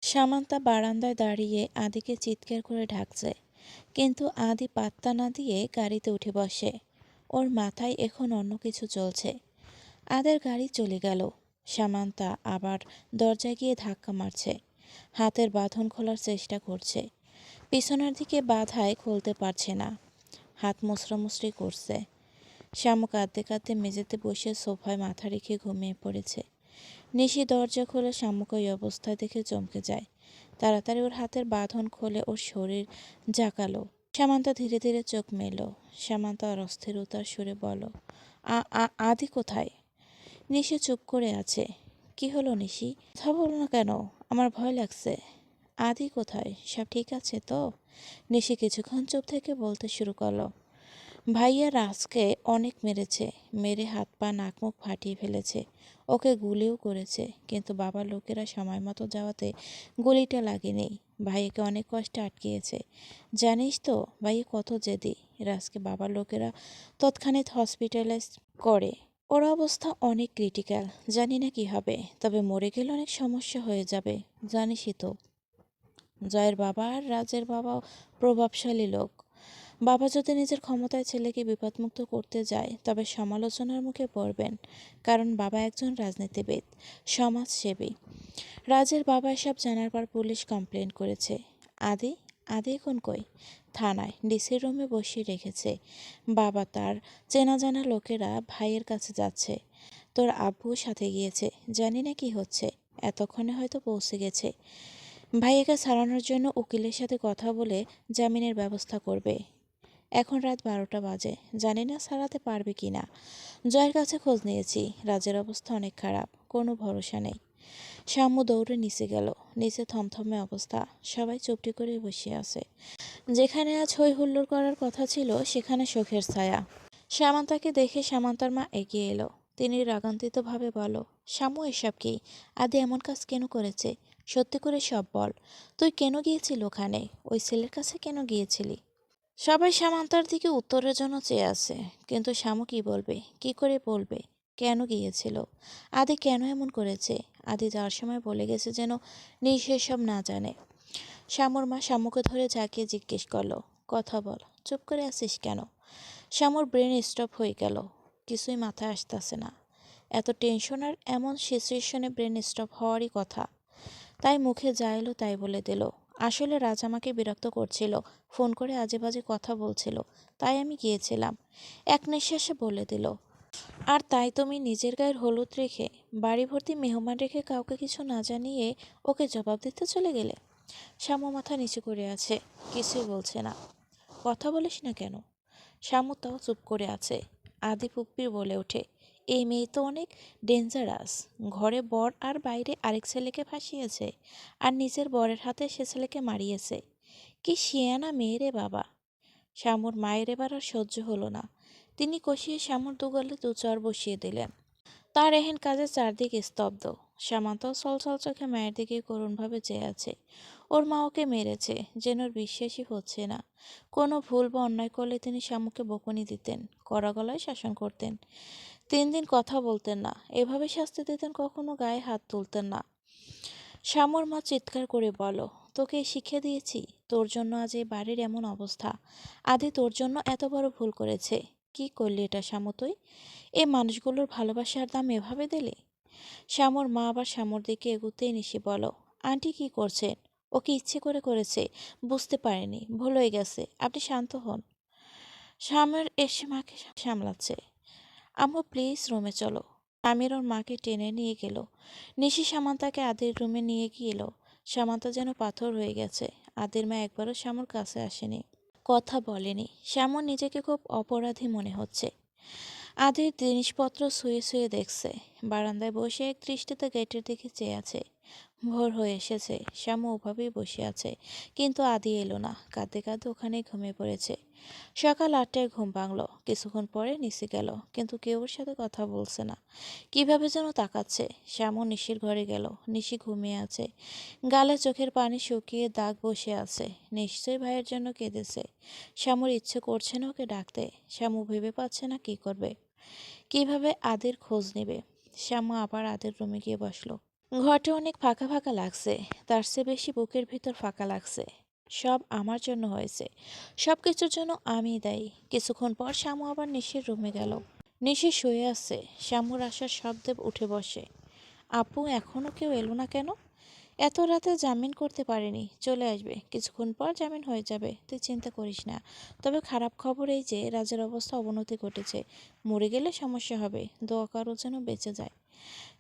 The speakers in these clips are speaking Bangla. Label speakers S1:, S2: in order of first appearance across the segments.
S1: সামান্তা বারান্দায় দাঁড়িয়ে আদিকে চিৎকার করে ডাকছে, কিন্তু আদি পাত্তা না দিয়ে গাড়িতে উঠে বসে। ওর মাথায় এখন অন্য কিছু চলছে। আদের গাড়ি চলে গেল। সামান্তা আবার দরজায় গিয়ে ধাক্কা মারছে, হাতের বাঁধন খোলার চেষ্টা করছে। পিছনের দিকে বাধায় খুলতে পারছে না, হাত মুচড়ামুচড়ি করছে। শামু কাঁদতে কাঁদতে মেঝেতে বসে সোফায় মাথা রেখে ঘুমিয়ে পড়েছে। নিশি দরজা খুলে শামুকে ওই অবস্থায় দেখে চমকে যায়। তাড়াতাড়ি ওর হাতের বাঁধন খুলে ওর শরীর জাঁকালো। সামান্তা ধীরে ধীরে চোখ মেলল। সামান্তা আর অস্থিরতার সুরে বলল, আদি কোথায়? নিশি চুপ করে আছে। কি হলো নিশি, কথা বলো না কেন? আমার ভয় লাগছে। আদি কোথায়? সব ঠিক আছে তো? নিশি কিছুক্ষণ চুপ থেকে বলতে শুরু করলো, ভাইয়া রাজকে অনেক মেরেছে, মেরে হাত পা নাক মুখ ফাটিয়ে ফেলেছে, ওকে গুলিও করেছে, কিন্তু বাবার লোকেরা সময় মতো যাওয়াতে গুলিটা লাগেনি। ভাইয়াকে অনেক কষ্টে আটকিয়েছে। জানিস তো ভাইয়া কত জেদি। রাজকে বাবার লোকেরা তৎক্ষণাৎ হসপিটালাইজ করে। ওর অবস্থা অনেক ক্রিটিক্যাল, জানি না কি হবে, তবে মরে গেলে অনেক সমস্যা হয়ে যাবে। জানিসই তো জয়ের বাবা আর রাজের বাবা প্রভাবশালী লোক। বাবা যদি নিজের ক্ষমতায় ছেলেকে বিপদমুক্ত করতে যায় তবে সমালোচনার মুখে পড়বেন, কারণ বাবা একজন রাজনীতিবিদ, সমাজসেবী। রাজের বাবা এসব জানার পর পুলিশ কমপ্লেন করেছে। আদি আদি এখন কই? থানায় ডিসির রুমে বসিয়ে রেখেছে। বাবা তার চেনা জানা লোকেরা ভাইয়ের কাছে যাচ্ছে। তোর আব্বুও সাথে গিয়েছে, জানি না কি হচ্ছে, এতক্ষণে হয়তো পৌঁছে গেছে। ভাইয়াকে ছাড়ানোর জন্য উকিলের সাথে কথা বলে জামিনের ব্যবস্থা করবে। এখন রাত 12টা বাজে, জানি না ছাড়াতে পারবে কি না। জয়ের কাছে খোঁজ নিয়েছি, রাজের অবস্থা অনেক খারাপ, কোনো ভরসা নেই। শাম্মু দৌড়ে নিচে গেল। নিচে থমথমে অবস্থা, সবাই চুপটি করে বসে আছে। যেখানে আজ হই হুল্লোড় করার কথা ছিল সেখানে শোকের ছায়া। সামান্তাকে দেখে সামান্তার মা এগিয়ে এলো। তিনি রাগান্বিতভাবে বলল, শামু এসব কি? আদি এমন কাজ কেন করেছে? সত্যি করে সব বল। তুই কেন গিয়েছিল ওখানে? ওই ছেলের কাছে কেন গিয়েছিলি? সবাই সামান্তার দিকে উত্তরের জন্য চেয়ে আছে, কিন্তু শামু কি বলবে, কি করে বলবে? কেন গিয়েছিল? আদি কেন এমন করেছে? আদি যাওয়ার সময় বলে গেছে যেন নিশি সব না জানে। শামুর মা শামুকে ধরে ঝাঁকিয়ে জিজ্ঞেস করলো, কথা বল, চুপ করে আছিস কেন? শামুর ব্রেন স্টপ হয়ে গেল, কিছুই মাথায় আসতেছে না। এত টেনশন আর এমন সিচুয়েশনে ব্রেন স্টপ হওয়ারই কথা। তাই মুখে যা এলো তাই বলে দিল, আসলে রাজ আমাকে বিরক্ত করছিল, ফোন করে আজে বাজে কথা বলছিল, তাই আমি গিয়েছিলাম। এক নিঃশ্বাসে বলে দিল, আর তাই তুমি নিজের গায়ের হলুদ রেখে, বাড়ি ভর্তি মেহমান রেখে কাউকে কিছু না জানিয়ে ওকে জবাব দিতে চলে গেলে? শ্যামু মাথা নিচু করে আছে, কিছুই বলছে না। কথা বলিস না কেন? শ্যামু তাও চুপ করে আছে। আদি পুপ্পির বলে ওঠে, এই মেয়ে তো অনেক ডেঞ্জারাস। ঘরে বর আর বাইরে আরেক ছেলেকে ফাঁসিয়েছে, আর নিজের বরের হাতে সে ছেলেকে মারিয়েছে। কি শিয়ানা মেয়ে রে বাবা! শ্যামুর মায়ের এবার আর সহ্য হলো না। তিনি কষিয়ে শ্যামুর দুগালে দু চর বসিয়ে দিলেন। তার এহেন কাজে চারদিক স্তব্ধ। সামান্তাও ছলছল চোখে মায়ের দিকে করুণভাবে চেয়ে আছে। ওর মা ওকে মেরেছে, যেন ওর বিশ্বাসই হচ্ছে না। কোনো ভুল বা অন্যায় করলে তিনি শামুকে বকুনি দিতেন, কড়া গলায় শাসন করতেন। 3 দিন কথা বলতেন না, এভাবে শাস্তি দিতেন, কখনো গায়ে হাত তুলতেন না। শামুর মা চিৎকার করে বলো, তোকে শিক্ষা দিয়েছি, তোর জন্য আজ এই বাড়ির এমন অবস্থা। আদি তোর জন্য এত বড় ভুল করেছে। কি করলি এটা শামু তুই? এই মানুষগুলোর ভালোবাসার দাম এভাবে দিলে? শ্যামর মা আবার শ্যামর দিকে এগুতেই নিশি বলো, আন্টি কি করছেন? ও কি ইচ্ছে করে করেছে? বুঝতে পারেনি, ভুল হয়ে গেছে, আপনি শান্ত হন। শ্যামের এসে মাকে সামলাচ্ছে। আম্মু প্লিজ রুমে চলো। আমির ওর মাকে টেনে নিয়ে গেল। নিশি সামান্তাকে আদির রুমে নিয়ে গেল। সামান্তা যেন পাথর হয়ে গেছে। আদির মা একবারও শ্যামর কাছে আসেনি, কথা বলেনি। শ্যামর নিজেকে খুব অপরাধী মনে হচ্ছে। আদির জিনিসপত্র শুয়ে শুয়ে দেখছে। বারান্দায় বসে এক দৃষ্টিতে গেটের দিকে চেয়ে আছে। ভোর হয়ে এসেছে, শ্যামু ওভাবেই বসে আছে, কিন্তু আদি এলো না। কাঁদতে কাঁদতে ওখানেই ঘুমিয়ে পড়েছে। সকাল 8টায় ঘুম ভাঙল। কিছুক্ষণ পরে নিচে গেল, কিন্তু কেউ ওর সাথে কথা বলছে না, কিভাবে যেন তাকাচ্ছে। শ্যামু নিশির ঘরে গেল। নিশি ঘুমিয়ে আছে, গালে চোখের পানি শুকিয়ে দাগ বসে আছে, নিশ্চয়ই ভাইয়ের জন্য কেঁদেছে। শ্যামুর ইচ্ছে করছে না ওকে ডাকতে। শ্যামু ভেবে পাচ্ছে না কি করবে, কিভাবে আদির খোঁজ নেবে। শ্যামু আবার আদির রুমে গিয়ে বসলো। ঘরটা অনেক ফাঁকা ফাঁকা লাগছে, তার চেয়ে বেশি বুকের ভিতর ফাঁকা লাগছে। সব আমার জন্য হয়েছে, সব কিছুর জন্য আমি দায়ী। কিছুক্ষণ পর শ্যামু আবার নিশির রুমে গেল। নিশি শুয়ে আছে, শ্যামুর আসার শব্দে উঠে বসে। আপু, এখনো কেউ এলো না কেন? এত রাতে জামিন করতে পারেনি, চলে আসবে, কিছুক্ষণ পর জামিন হয়ে যাবে, তুই চিন্তা করিস না। তবে খারাপ খবর এই যে রাজের অবস্থা অবনতি ঘটেছে, মরে গেলে সমস্যা হবে, দোয়া কারো যেন বেঁচে যায়।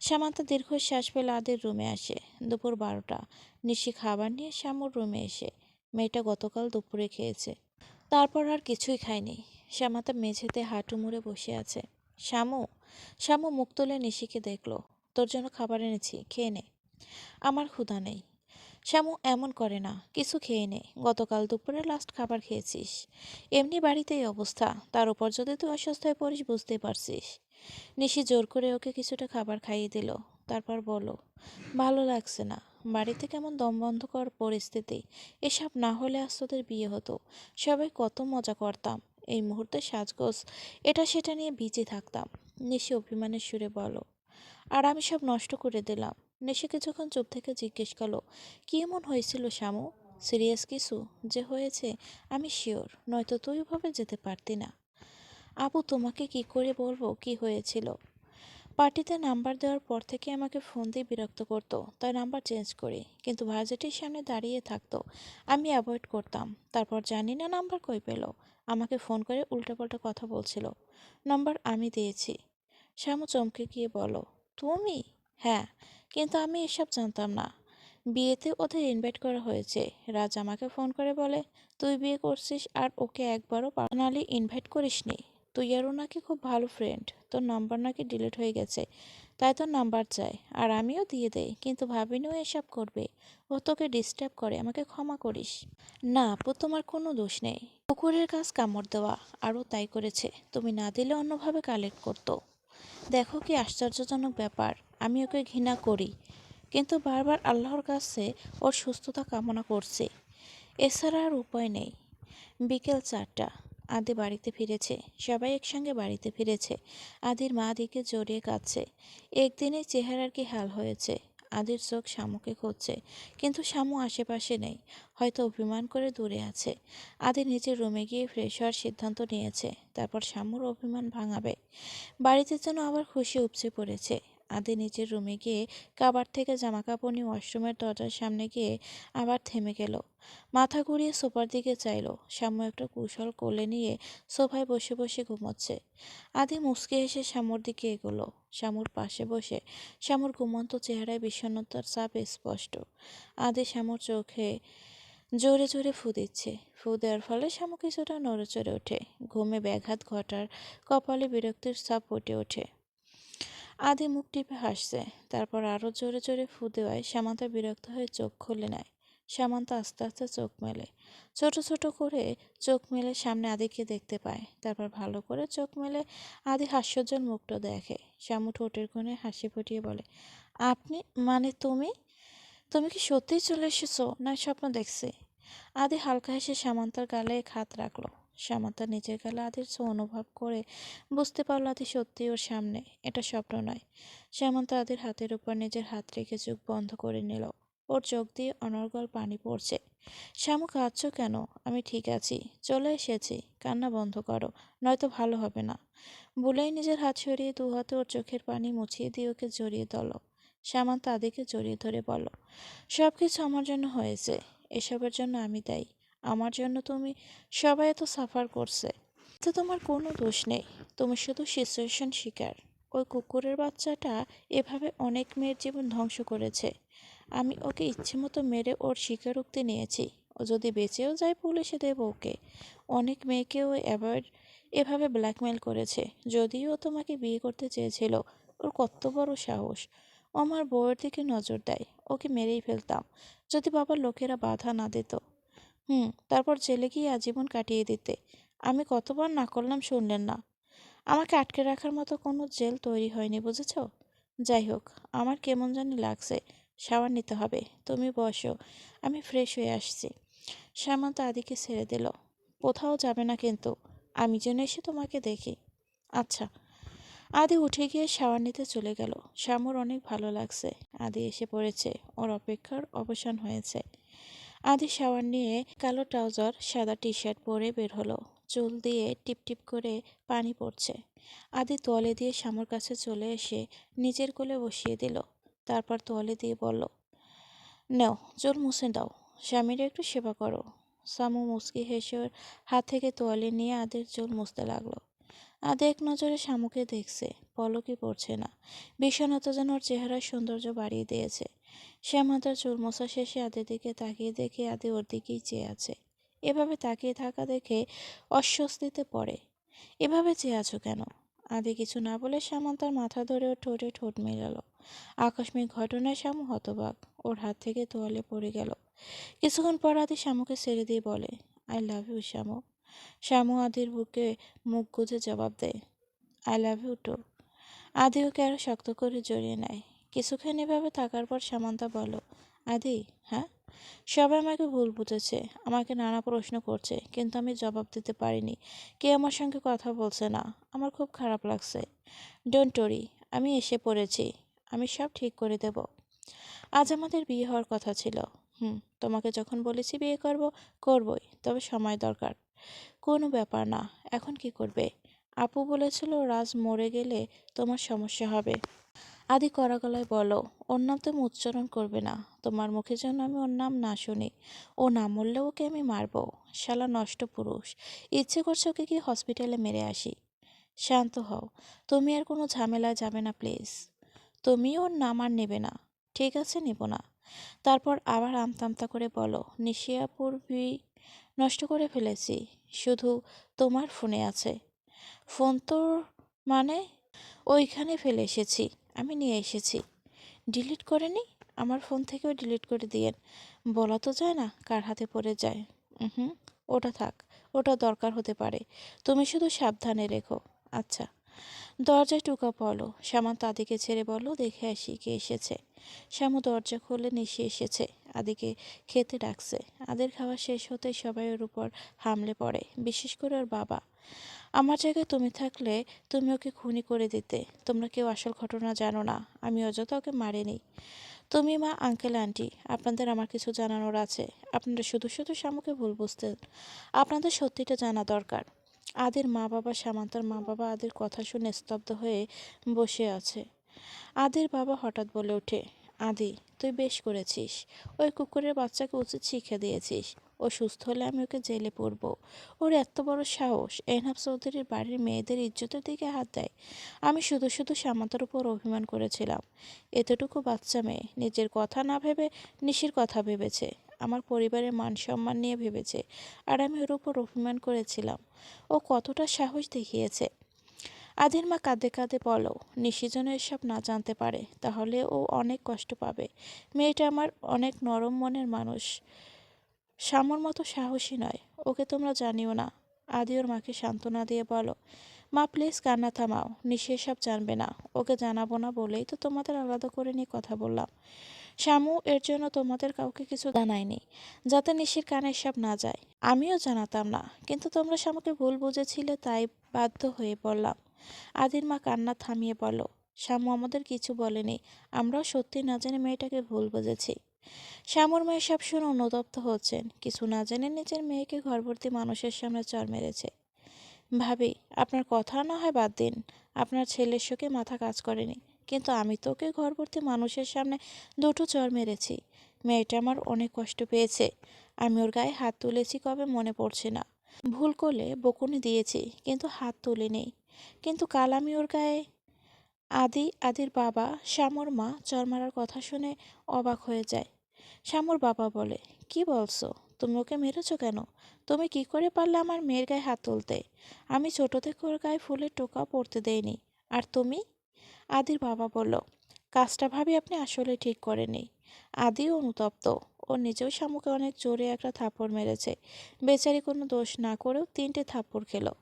S1: সামান্তা দীর্ঘশ্বাস ফেলে আদির রুমে আসে। দুপুর 12টা। নিশি খাবার নিয়ে শ্যামুর রুমে এসে, মেয়েটা গতকাল দুপুরে খেয়েছে, তারপর আর কিছুই খায়নি। শ্যামাতা মেঝেতে হাঁটু মুড়ে বসে আছে। শ্যামু। শ্যামু মুখ তুলে নিশিকে দেখল। তোর জন্য খাবার এনেছি, খেয়ে নে। আমার ক্ষুধা নেই। শ্যামু এমন করে না, কিছু খেয়ে নে, গতকাল দুপুরে লাস্ট খাবার খেয়েছিস। এমনি বাড়িতে এই অবস্থা, তার উপর যদি তুই অসুস্থ হয়ে পড়িস বুঝতেই পারছিস। নিশি জোর করে ওকে কিছুটা খাবার খাইয়ে দিল। তারপর বলল, ভালো লাগছে না, বাড়িতে কেমন দমবন্ধকর পরিস্থিতি। এসব না হলে আজ তোদের বিয়ে হতো, সবাই কত মজা করতাম। এই মুহূর্তে সাজগোজ এটা সেটা নিয়ে বিজি থাকতাম। নিশি অভিমানের সুরে বলল, আর আমি সব নষ্ট করে দিলাম। নিশি কিছুক্ষণ চুপ থেকে জিজ্ঞেস করলো, কি এমন হয়েছিল শ্যামু? সিরিয়াস কিছু যে হয়েছে আমি শিওর, নয়তো তুই ওভাবে যেতে পারতি না। আপু, তোমাকে কি করে বলবো কি হয়েছিল? পার্টিতে নাম্বার দেওয়ার পর থেকে আমাকে ফোন দিয়ে বিরক্ত করতো, তাই নাম্বার চেঞ্জ করি, কিন্তু ভার্সিটির সামনে দাঁড়িয়ে থাকতো, আমি অ্যাভয়েড করতাম। তারপর জানি না নাম্বার কই পেল, আমাকে ফোন করে উল্টাপাল্টা কথা বলছিল। নাম্বার আমি দিয়েছি। শ্যামু চমকে গিয়ে বলো, তুমি? হ্যাঁ, কিন্তু আমি এসব জানতাম না। বিয়েতে ওদের ইনভাইট করা হয়েছে, রাজ আমাকে ফোন করে বলে তুই বিয়ে করছিস আর ওকে একবারও পার্সোনালি ইনভাইট করিসনি। তুই আর ও নাকি খুব ভালো ফ্রেন্ড, তোর নাম্বার নাকি ডিলিট হয়ে গেছে, তাই তোর নাম্বার চাই, আর আমিও দিয়ে দেই, কিন্তু ভাবিনি ও এসব করবে। ও তোকে ডিস্টার্ব করে, আমাকে ক্ষমা করিস। না আপু, তোমার কোনো দোষ নেই। কুকুরের কাজ কামড় দেওয়া, আরও তাই করেছে, তুমি না দিলে অন্যভাবে কালেক্ট করতো। দেখো কি আশ্চর্যজনক ব্যাপার, আমি ওকে ঘৃণা করি, কিন্তু বারবার আল্লাহর কাছে ওর সুস্থতা কামনা করছি, এছাড়া আর উপায় নেই। বিকেল 4টা। আদি বাড়িতে ফিরেছে, সবাই একসঙ্গে বাড়িতে ফিরেছে। আদির মা আদিকে জড়িয়ে কাঁদছে। একদিনে চেহারার কি হাল হয়েছে। আদির চোখ শামুকে খুঁজছে, কিন্তু শামু আশেপাশে নেই, হয়তো অভিমান করে দূরে আছে। আদি নিজের রুমে গিয়ে ফ্রেশ হওয়ার সিদ্ধান্ত নিয়েছে, তারপর শামুর অভিমান ভাঙাবে। বাড়িতে যেন আবার খুশি উপচে পড়েছে। আদি নিজের রুমে গিয়ে কাবার থেকে জামাকাপড় নিয়ে ওয়াশরুমের দরজার সামনে গিয়ে আবার থেমে গেল। মাথা ঘুরিয়ে সোফার দিকে চাইল। শ্যামু একটা কুশল কোলে নিয়ে সোফায় বসে বসে ঘুমোচ্ছে। আদি মুচকি এসে শ্যামুর দিকে এগোলো। শ্যামুর পাশে বসে শ্যামুর ঘুমন্ত চেহারায় বিষণ্ণতার ছাপ স্পষ্ট। আদি শ্যামুর চোখে জোরে জোরে ফু দিচ্ছে। ফু দেওয়ার ফলে শ্যামু কিছুটা নড়েচড়ে ওঠে। ঘুমে ব্যাঘাত ঘটার কপালে বিরক্তির ছাপ ফুটে ওঠে। আদি মুখ টিপে হাসছে, তারপর আরো জোরে জোরে ফু দেওয়ায় সামান্তা বিরক্ত হয়ে চোখ খুলে নেয়। সামান্তা আস্তে আস্তে চোখ মেলে, ছোট ছোট করে চোখ মেলে সামনে আদিকে দেখতে পায়। তারপর ভালো করে চোখ মেলে আদি হাস্যজ্জ্বল মুখটা দেখে। শ্যামু ঠোঁটের কোণে হাসি ফুটিয়ে বলে, আপনি, মানে তুমি? তুমি কি সত্যিই চলে এসেছো, না স্বপ্ন দেখছি? আদি হালকা হেসে সামান্তার গালে এক হাত রাখলো। সামান্তা নিজের গালে আদির ছোঁয়া অনুভব করে বুঝতে পারল আদি সত্যি ওর সামনে, এটা স্বপ্ন নয়। সামান্তা আদির হাতের উপর নিজের হাত রেখে চোখ বন্ধ করে নিল। ওর চোখ দিয়ে অনর্গল পানি পড়ছে। শ্যামু, কাঁদছো কেন? আমি ঠিক আছি, চলে এসেছি, কান্না বন্ধ করো, নয়তো ভালো হবে না। বলেই নিজের হাত সরিয়ে দু হাতে ওর চোখের পানি মুছিয়ে দিয়ে ওকে জড়িয়ে ধরল। সামান্তা আদিকে জড়িয়ে ধরে বলল, সব কিছু আমার জন্য হয়েছে, এসবের জন্য আমি দায়ী। আমার জন্য তুমি সবাই এত সাফার করছে, তো তোমার কোনো দোষ নেই, তুমি শুধু সিচুয়েশন শিকার। ওই কুকুরের বাচ্চাটা এভাবে অনেক মেয়ের জীবন ধ্বংস করেছে। আমি ওকে ইচ্ছে মতো মেরে ওর স্বীকারোক্তি নিয়েছি। ও যদি বেঁচেও যায় পুলিশে দেব ওকে। অনেক মেয়েকেও এভাবে ব্ল্যাকমেল করেছে। যদিও ও তোমাকে বিয়ে করতে চেয়েছিল, ওর কত বড় সাহস! ও আমার বউয়ের দিকে নজর দেয়, ওকে মেরেই ফেলতাম যদি বাবার লোকেরা বাধা না দিত। তারপর জেলে গিয়ে আজীবন কাটিয়ে দিতে। আমি কতবার না করলাম, শুনলেন না। আমাকে আটকে রাখার মতো কোনো জেল তৈরি হয়নি, বুঝেছ? যাই হোক, আমার কেমন জানি লাগছে, শাওয়ার নিতে হবে, তুমি বসো, আমি ফ্রেশ হয়ে আসছি। সামান্তা আদিকে ছেড়ে দিল। কোথাও যাবে না কিন্তু, আমি যেন এসে তোমাকে দেখি। আচ্ছা। আদি উঠে গিয়ে শাওয়ার নিতে চলে গেল। শামুর অনেক ভালো লাগছে। আদি এসে পড়েছে। ওর অপেক্ষার অবসান হয়েছে। আদি শাওয়ার নিয়ে কালো ট্রাউজার সাদা টি শার্ট পরে বের হলো। চুল দিয়ে টিপ টিপ করে পানি পড়ছে। আদি তোয়ালে দিয়ে শামুর কাছে চলে এসে নিজের কোলে বসিয়ে দিল। তারপর তোয়ালে দিয়ে বলল, নাও চুল মুছে দাও, স্বামীর একটু সেবা করো। শামু মুচকি হেসে ওর হাত থেকে তোয়ালে নিয়ে আদির চুল মুছতে লাগলো। আদি এক নজরে শামুকে দেখছে, পলকই পড়ছে না। বিষণ্ণতা যেন ওর চেহারার সৌন্দর্য বাড়িয়ে দিয়েছে। শ্যাম তার চুল মোছা শেষে আদির দিকে তাকিয়ে দেখে আদি ওর দিকেই চেয়ে আছে। এভাবে তাকিয়ে থাকা দেখে অস্বস্তিতে পড়ে। এভাবে চেয়ে আছো কেন? আদি কিছু না বলে শ্যামন তার মাথা ধরে ওর ঠোঁটে ঠোঁট মেলালো। আকস্মিক ঘটনায় শ্যামু হতবাক। ওর হাত থেকে তোয়ালে পড়ে গেল। কিছুক্ষণ পর আদি শ্যামুকে ছেড়ে দিয়ে বলে, I love you Shyamu. Shyamu আদির বুকে মুখ গুজে জবাব দেয়, আই লাভ ইউ টু। আদি ওকে আরো শক্ত করে জড়িয়ে নেয়। কিছুক্ষণ এভাবে থাকার পর সামান্তা বলল, আদি, হ্যাঁ? সবাই আমাকে ভুল বুঝেছে, আমাকে নানা প্রশ্ন করছে, কিন্তু আমি জবাব দিতে পারিনি। কে আমার সঙ্গে কথা বলছে না, আমার খুব খারাপ লাগছে। ডোন্ট ওরি, আমি এসে পড়েছি, আমি সব ঠিক করে দেব। আজ আমাদের বিয়ে হওয়ার কথা ছিল। তোমাকে যখন বলেছি বিয়ে করব, করবই, তবে সময় দরকার। কোনো ব্যাপার না, এখন কি করবে? আপু বলেছিল রাজ মরে গেলে তোমার সমস্যা হবে। আদি কড়া গলায় বলো, ওর নাম তুমি উচ্চারণ করবে না। তোমার মুখে যেন আমি ওর নাম না শুনি। ও না মরলে ওকে আমি মারবো। শালা নষ্ট পুরুষ। ইচ্ছে করছে ওকে কি হসপিটালে মেরে আসি। শান্ত হও, তুমি আর কোনো ঝামেলায় যাবে না প্লিজ। তুমি ওর নাম আর নেবে না। ঠিক আছে, নেব না। তারপর আবার আমতামতা করে বলো, নিশিয়াপুর নষ্ট করে ফেলেছি, শুধু তোমার ফোনে আছে। ফোন তোর মানে? ওইখানে ফেলে এসেছি, আমি নিয়ে এসেছি। ডিলিট করেনি? আমার ফোন থেকেও ডিলিট করে দিয়েন। বলা তো যায় না কার হাতে পড়ে যায়। হুম, ওটা থাক, ওটা দরকার হতে পারে। তুমি শুধু সাবধানে রেখো। আচ্ছা। দরজায় টোকা পড়ল। শ্যামা আদিকে ছেড়ে বলল, দেখে আসি কে এসেছে। শ্যামু দরজা খুলে নিশি এসেছে, আদিকে খেতে ডাকছে। আদির খাওয়া শেষ হতেই সবাই ওর উপর হামলে পড়ে, বিশেষ করে ওর বাবা। আমার জায়গায় তুমি থাকলে তুমি ওকে খুনি করে দিতে। তোমরা কেউ আসল ঘটনা জানো না, আমি অযথা ওকে মারিনি। তুমি, মা, আঙ্কেল, আন্টি, আপনাদের আমার কিছু জানানোর আছে। আপনারা শুধু শুধু শামুকে ভুল বুঝতেন। আপনাদের সত্যিটা জানা দরকার। আদির মা বাবা, সামান্তার মা বাবা আদির কথা শুনে স্তব্ধ হয়ে বসে আছে। আদির বাবা হঠাৎ বলে ওঠে, আদি, তুই বেশ করেছিস। ওই কুকুরের বাচ্চাকে উচিত শিক্ষা দিয়েছিস। ও সুস্থ হলে আমি ওকে জেলে পড়ব। ওর এত বড় সাহস এনহাব চৌধুরীর বাড়ির মেয়েদের ইজ্জতের দিকে হাত দেয়। আমি শুধু শুধু সামান্তার উপর অভিমান করেছিলাম। এতটুকু বাচ্চা মেয়ে নিজের কথা না ভেবে নিশির কথা ভেবেছে, আমার পরিবারের মান সম্মান নিয়ে ভেবেছে, আর আমি ওর উপর অভিমান করেছিলাম। ও কতটা সাহস দেখিয়েছে। আদির মা কাঁদে কাঁদে বলো, নিশি যেন এসব না জানতে পারে, তাহলে ও অনেক কষ্ট পাবে। মেয়েটা আমার অনেক নরম মনের মানুষ, শামুর মতো সাহসী নয়। ওকে তোমরা জানিও না। আদি ওর মাকে সান্ত্বনা দিয়ে বলো, মা প্লিজ কান্না থামাও, নিশি এসব জানবে না। ওকে জানাবো না বলেই তো তোমাদের আলাদা করে নিয়ে কথা বললাম। শামু এর জন্য তোমাদের কাউকে কিছু জানায়নি, যাতে নিশির কানে এসব না যায়। আমিও জানাতাম না, কিন্তু তোমরা শামুকে ভুল বুঝেছিলে, তাই বাধ্য হয়ে বললাম। আদির মা কান্না থামিয়ে বলো, শামু আমাদের কিছু বলেনি, আমরাও সত্যি না জেনে মেয়েটাকে ভুল বুঝেছি। শ্যামর মেয়ে সব শুনে অনুতপ্ত হচ্ছেন। কিছু না জেনে নিজের মেয়েকে ঘরভর্তি মানুষের সামনে চর মেরেছে। ভাবি, আপনার কথা না হয় বাদ দিন, আপনার ছেলের শোকে মাথা কাজ করেনি, কিন্তু আমি তো ওকে ঘরভর্তি মানুষের সামনে দুটো চর মেরেছি। মেয়েটা আমার অনেক কষ্ট পেয়েছে। আমি ওর গায়ে হাত তুলেছি কবে মনে পড়ছে না। ভুল করলে বকুনি দিয়েছি, কিন্তু হাত তুলিনি। কিন্তু কাল আমি ওর গায়ে। আদির বাবা, শ্যামর মা চর মারার কথা শুনে অবাক হয়ে যায়। শ্যামর বাবা বলে, কি বলছো? তুমি ওকে মেরেছো কেন? তুমি কি করে পারলে আমার মেয়ের গায়ে হাত তুলতে? আমি ছোট থেকে ওর গায়ে ফুলের টোকা পড়তে দেইনি। আর তুমি? আদির বাবা বলল, কাজটা ভাবি আপনি আসলে ঠিক করেনি। আদিও অনুতপ্ত। ও নিজেও শামুকে অনেক জোরে একটা থাপ্পড় মেরেছে। বেচারি কোনো দোষ না করেও 3টে থাপ্পড় খেলো।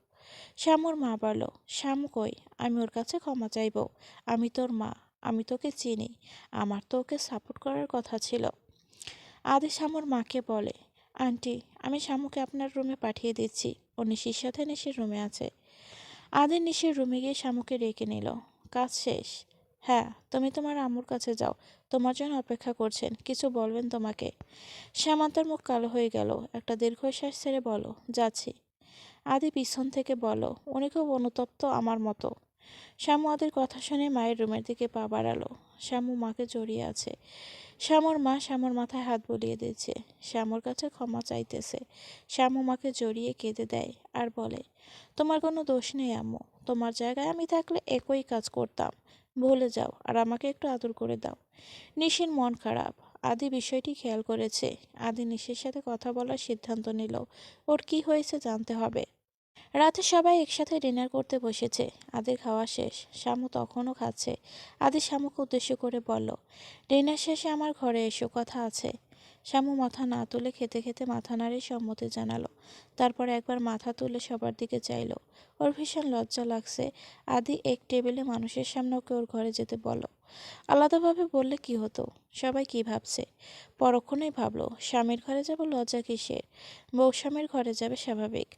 S1: শ্যামুর মা বলল, শ্যামু কই? আমি ওর কাছে ক্ষমা চাইব। আমি তোর মা, আমি তোকে চিনি। আমার তো ওকে সাপোর্ট করার কথা ছিল। আদি শ্যামুর মাকে বলে, আন্টি, আমি শ্যামুকে আপনার রুমে পাঠিয়ে দিচ্ছি। ও নিশির সাথে নিশির রুমে আছে। আদের নিশির রুমে গিয়ে শামুকে ডেকে নিল। কাজ শেষ? হ্যাঁ। তুমি তোমার আম্মুর কাছে যাও, তোমার জন্য অপেক্ষা করছেন, কিছু বলবেন তোমাকে। শ্যামান্তার মুখ কালো হয়ে গেল। একটা দীর্ঘশ্বাস ছেড়ে বলো, যাচ্ছি। আদি পিছন থেকে বলো, উনি খুব অনুতপ্ত আমার মতো। শ্যামু আদির কথা শুনে মায়ের রুমের দিকে পা বাড়ালো। শ্যামু মাকে জড়িয়ে আছে। শ্যামুর মা শ্যামুর মাথায় হাত বুলিয়ে দিচ্ছে, শ্যামুর কাছে ক্ষমা চাইতেছে। শ্যামু মাকে জড়িয়ে কেঁদে দেয় আর বলে, তোমার কোনো দোষ নেই আম্মু, তোমার জায়গায় আমি থাকলে একই কাজ করতাম। ভুলে যাও আর আমাকে একটু আদর করে দাও। নিশির মন খারাপ। আদি বিষয়টি খেয়াল করেছে। আদি নিশির সাথে কথা বলার সিদ্ধান্ত নিল। ওর কি হয়েছে জানতে হবে। রাতে সবাই একসাথে ডিনার করতে বসেছে। আদির খাওয়া শেষ, শামু তখনও খাচ্ছে। আদি শামুকে উদ্দেশ্য করে বলল, ডিনার শেষে আমার ঘরে এসো, কথা আছে। শামু মাথা না তুলে খেতে খেতে মাথা নাড়িয়ে সম্মতি জানালো। তারপর একবার মাথা তুলে সবার দিকে চাইলো। ওর ভীষণ লজ্জা লাগছে। আদি এক টেবিলে মানুষের সামনে ওকে ওর ঘরে যেতে বলল। আলাদাভাবে বললে কি হতো? সবাই কি ভাবছে? পরক্ষণেই ভাবলো, স্বামীর ঘরে যাব লজ্জা কিসের, বউ স্বামীর ঘরে যাবে স্বাভাবিক।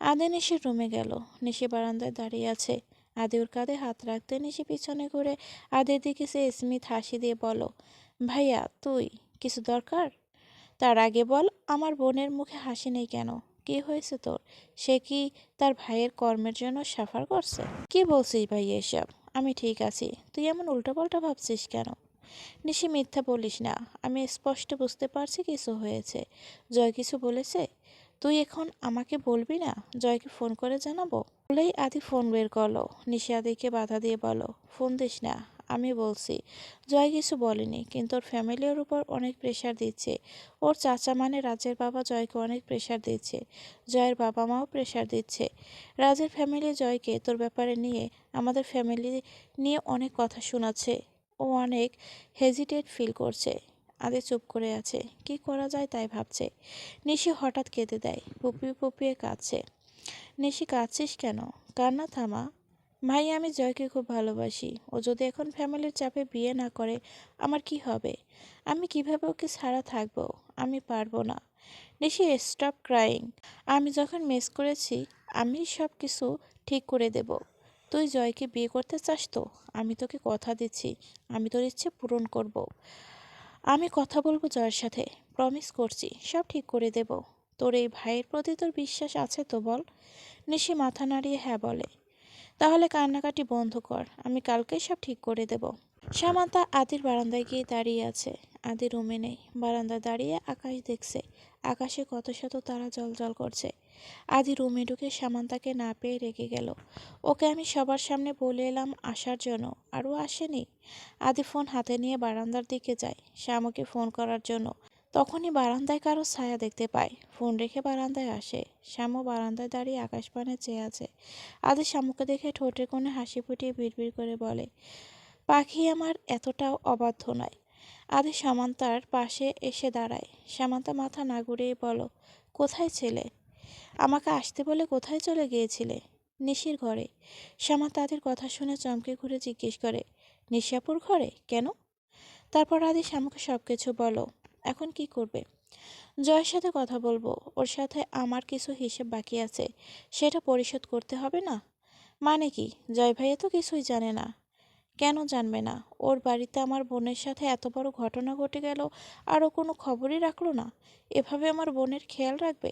S1: আদি নিশির রুমে গেল। নিশি বারান্দায় দাঁড়িয়ে আছে। আদি ওর কাঁধে হাত রাখতে নিশি পিছনে ঘুরে আদির দিকে সে স্মিথ হাসি দিয়ে বলল, ভাইয়া তুই, কিছু দরকার? তার আগে বল, আমার বোনের মুখে হাসি নেই কেন? কি হয়েছে তোর? সে কি তার ভাইয়ের কর্মের জন্য সাফার করছে? কি বলছিস ভাই এসব? আমি ঠিক আছি, তুই এমন উল্টোপাল্টা ভাবছিস কেন? নিশি, মিথ্যা বলিস না। আমি স্পষ্ট বুঝতে পারছি কিছু হয়েছে। জয় কিছু বলেছে? তুই এখন আমাকে বলবি না? জয়কে ফোন করে জানাবো? বলেই আদি ফোন বের করলো। নিশি আদিকে বাধা দিয়ে বলো, ফোন দিস না, আমি বলছি। জয় কিছু বলেনি, কিন্তু ওর ফ্যামিলি ওর উপর অনেক প্রেশার দিচ্ছে। ওর চাচা মানে রাজের বাবা জয়কে অনেক প্রেশার দিচ্ছে। জয়ের বাবা মাও প্রেশার দিচ্ছে। রাজের ফ্যামিলি জয়কে তোর ব্যাপারে নিয়ে, আমাদের ফ্যামিলি নিয়ে অনেক কথা শোনাচ্ছে। ও অনেক হেজিটেট ফিল করছে। আদি চুপ করে আছে, কি করা যায় তাই ভাবছে। নিশি হঠাৎ কেঁদে দেয়, পুপিয়ে পুপিয়ে কাঁদছে। নিশি, কাঁদছিস কেন? কান্না থামা। ভাই, আমি জয়কে খুব ভালোবাসি। ও যদি এখন ফ্যামিলির চাপে বিয়ে না করে, আমার কি হবে? আমি কিভাবে ওকে ছাড়া থাকবো? আমি পারবো না। নিশি, স্টপ ক্রাইং। আমি যখন মিস করেছি, আমি সব কিছু ঠিক করে দেব। তুই জয়কে বিয়ে করতে চাস তো? আমি তোকে কথা দিচ্ছি, আমি তোর ইচ্ছে পূরণ করব। আমি কথা বলবো জয়ের সাথে, প্রমিস করছি সব ঠিক করে দেব। তোর এই ভাইয়ের প্রতি তোর বিশ্বাস আছে তো বল? নিশি মাথা নাড়িয়ে হ্যাঁ বলে। তাহলে কান্নাকাটি বন্ধ কর, আমি কালকেই সব ঠিক করে দেব। সামান্তা আদির বারান্দায় গিয়ে দাঁড়িয়ে আছে। আদি রুমে নেই, বারান্দায় দাঁড়িয়ে আকাশ দেখছে। আকাশে কত শত তারা জ্বলজ্বল করছে। আদি রুমে ঢুকে সামান্তাকে না পেয়ে রেগে গেল। ওকে আমি সবার সামনে বলে এলাম আসার জন্য, আর ও আসেনি। আদি ফোন হাতে নিয়ে বারান্দার দিকে যায় শ্যামুকে ফোন করার জন্য। তখনই বারান্দায় কারো ছায়া দেখতে পায়। ফোন রেখে বারান্দায় আসে। শ্যামু বারান্দায় দাঁড়িয়ে আকাশপানে চেয়ে আছে। আদি শ্যামুকে দেখে ঠোঁটের কোণে হাসি ফুটিয়ে বিড়বিড় করে বলে, পাখি আমার এতটাও অবাধ্য নয়। আদি সামান্তার পাশে এসে দাঁড়ায়। সামান্তা মাথা না ঘুরিয়ে বলো, কোথায় ছিলে? আমাকে আসতে বলে কোথায় চলে গিয়েছিলে? নিশির ঘরে। সামান্তা আদির কথা শুনে চমকে ঘুরে জিজ্ঞেস করে, নিশাপুর ঘরে কেন? তারপর আদি শ্যামুকে সব কিছু বলো। এখন কি করবে? জয়ের সাথে কথা বলবো। ওর সাথে আমার কিছু হিসেব বাকি আছে, সেটা পরিশোধ করতে হবে না। মানে কি? জয় ভাইয়া তো কিছুই জানে না। কেন জানবে না? ওর বাড়িতে আমার বোনের সাথে এত বড় ঘটনা ঘটে গেল, আর ও কোনো খবরই রাখলো না। এভাবে আমার বোনের খেয়াল রাখবে?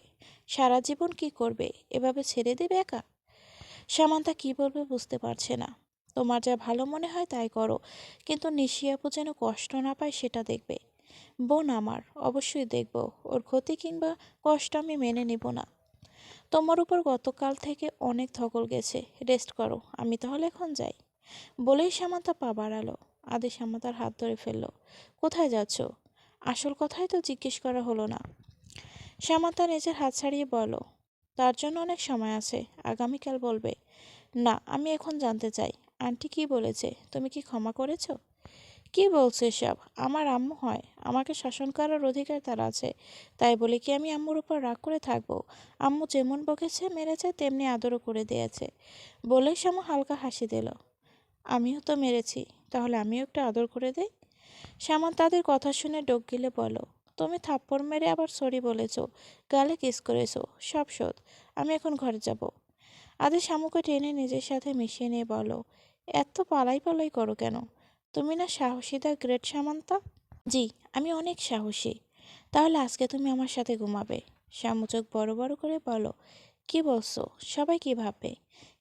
S1: সারা জীবন কি করবে? এভাবে ছেড়ে দেবে একা? সামান্তা কি বলবে বুঝতে পারছে না। তোমার যা ভালো মনে হয় তাই করো, কিন্তু নিশি আপু যেন কষ্ট না পায় সেটা দেখবে। বোন আমার, অবশ্যই দেখব। ওর ক্ষতি কিংবা কষ্ট আমি মেনে নিব না। তোমার উপর গতকাল থেকে অনেক ধকল গেছে, রেস্ট করো। আমি তাহলে এখন যাই। বলেই সামান্তা পা বাড়ালো। আদি সামান্তার হাত ধরে ফেলল। কোথায় যাচ্ছ? আসল কথাই তো জিজ্ঞেস করা হলো না। সামান্তা নিজের হাত ছাড়িয়ে বলো, তার জন্য অনেক সময় আছে, আগামীকাল বলবে। না, আমি এখন জানতে চাই, আন্টি কি বলেছে? তুমি কি ক্ষমা করেছো? কি বলছে এসব? আমার আম্মু হয়, আমাকে শাসন করার অধিকার তার আছে। তাই বলে কি আমি আম্মুর উপর রাগ করে থাকবো? আম্মু যেমন বকেছে মেরেছে, তেমনি আদরও করে দিয়েছে। বলেই শ্যামু হালকা হাসি দিল। আমিও তো মেরেছি, তাহলে আমিও একটু আদর করে দেই। শ্যামল তাদের কথা শুনে ডোক গিলে বলো, তুমি থাপ্পড় মেরে আবার সরি বলেছো, গালে কিস করেছো, সব শোধ। আমি এখন ঘরে যাব। আদি শামুকে টেনে নিজের সাথে মিশিয়ে নিয়ে বলল, এত পালাই পালাই করো কেন? তুমি না সাহসীদা গ্রেট সামান্তা? জি, আমি অনেক সাহসী। তাহলে আজকে তুমি আমার সাথে ঘুমাবে। শামু চোখ বড় বড় করে বলো, কি বলছো? সবাই কি ভাববে?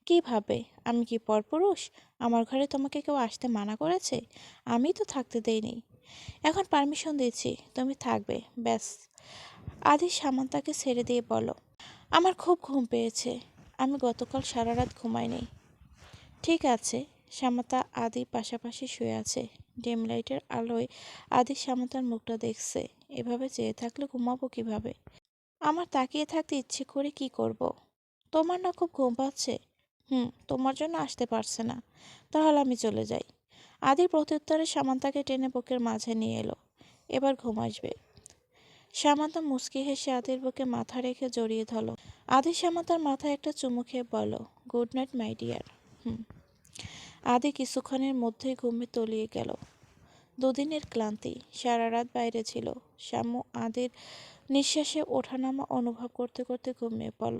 S1: কি ভাববে? আমি কি পরপুরুষ? আমার ঘরে তোমাকে কেউ আসতে মানা করেছে? আমি তো থাকতে দেইনি। এখন পারমিশন দিচ্ছি, তুমি থাকবে, ব্যাস। আদি সামান্তাকে ছেড়ে দিয়ে বলো, আমার খুব ঘুম পেয়েছে। আমি গতকাল সারা রাত ঘুমাইনি। ঠিক আছে। সামান্তা আদি পাশাপাশি শুয়ে আছে। ডিম লাইটের আলোয় আদি সামান্তার মুখটা দেখছে। এভাবে চেয়ে থাকলে ঘুমাবো কিভাবে? আমার তাকিয়ে থাকতে ইচ্ছে করে কি করব? তোমার না খুব ঘুম পাচ্ছে? হুম, তোমার জন্য আসতে পারছে না। তাহলে আমি চলে যাই। আদির প্রত্যুত্তরে সামান্তাকে টেনে বুকের মাঝে নিয়ে এলো। এবার ঘুম আসবে। সামান্তা মুচকি হেসে আদির বুকে মাথা রেখে জড়িয়ে ধরল। আদি সামান্তার মাথায় একটা চুমু খেয়ে বলল, গুড নাইট মাই ডিয়ার। হুম। আদি কিছুক্ষণের মধ্যেই ঘুমে তলিয়ে গেল। দুদিনের ক্লান্তি, সারা রাত বাইরে ছিল। শ্যামু আদির নিঃশ্বাসে ওঠানামা অনুভব করতে করতে ঘুমিয়ে পড়ল।